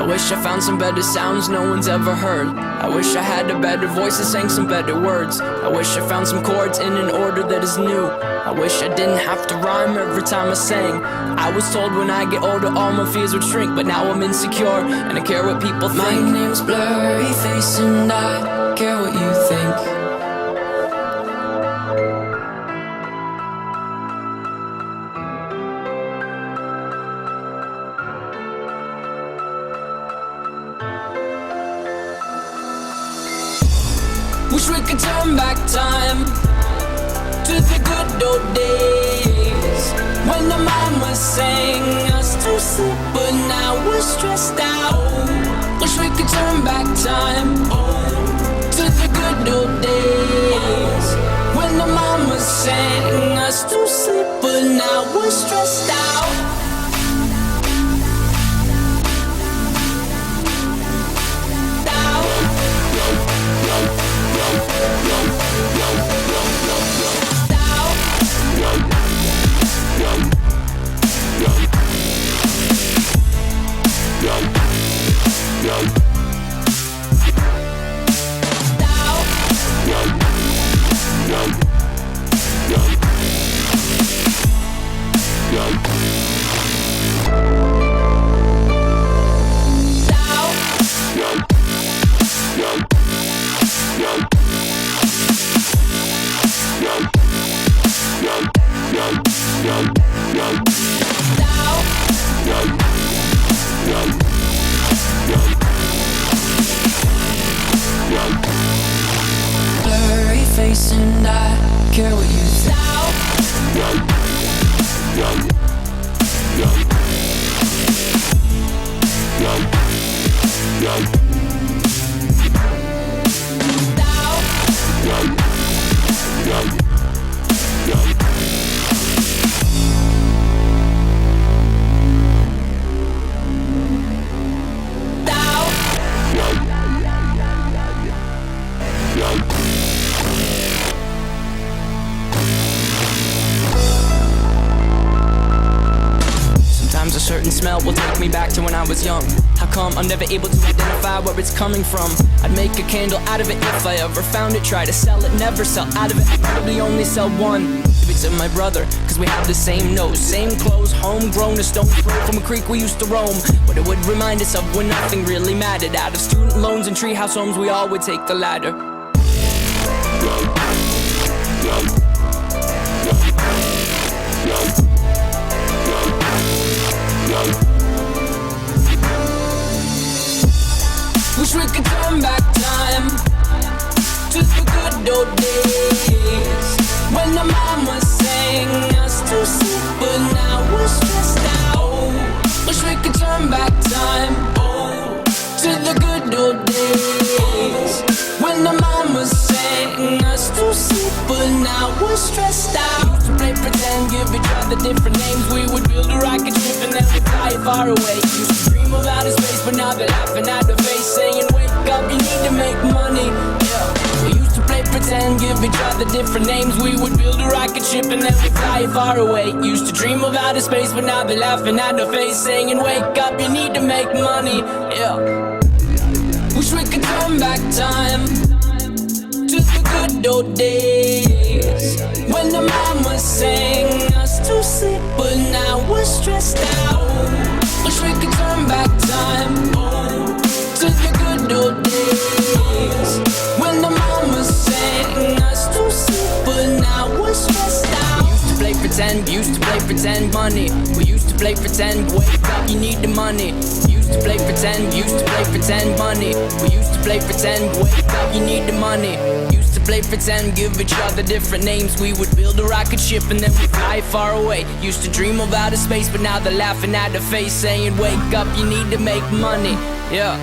I wish I found some better sounds no one's ever heard. I wish I had a better voice and sang some better words. I wish I found some chords in an order that is new. I wish I didn't have to rhyme every time I sang. I was told when I get older all my fears would shrink, but now I'm insecure and I care what people think. My name's Blurry Face and I care what you think. Wish we could turn back time to the good old days when the mama sang us to sleep, but now we're stressed out. Wish we could turn back time to the good old days when the mama sang us to sleep, but now we're stressed out. Blurry face and I care what you think. Sometimes a certain smell will take me back to when I was young. How come I'm never able to identify where it's coming from? I'd make a candle out of it if I ever found it. Try to sell it, never sell out of it. I probably only sell one. It's of my brother, cause we have the same nose, same clothes, homegrown, a stone's throw from a creek we used to roam. But it would remind us of when nothing really mattered. Out of student loans and treehouse homes, we all would take the ladder. Wish we could turn back time to the good old days when the mama sang us to sleep, but now we're stressed out. Wish we could turn back time to the good old days when the mama sang us to sleep, but now we're stressed out. Used to play pretend, give each other different names. We would build a rocket ship and then we'd fly far away. Used to dream of outer space, but now they're laughing at the face, saying wake up, you need to make money. Yeah. We used to play pretend, give each other different names. We would build a rocket ship and then we'd fly far away. Used to dream of outer space, but now they're laughing at the face, saying wake up, you need to make money. Yeah. Wish we could turn back time to the good old days when the mama sang us to sleep, but now we're stressed out. Wish we could turn back time to the good old days when the mama sang us to sleep, but now we're stressed out. Used to play pretend money. We used to play pretend, wake up, you need the money. Used to play pretend money. We used to play pretend, wake up, you need the money. Used to play pretend, give each other different names. We would build a rocket ship and then we'd fly far away. Used to dream of outer space, but now they're laughing at the face, saying wake up, you need to make money. Yeah.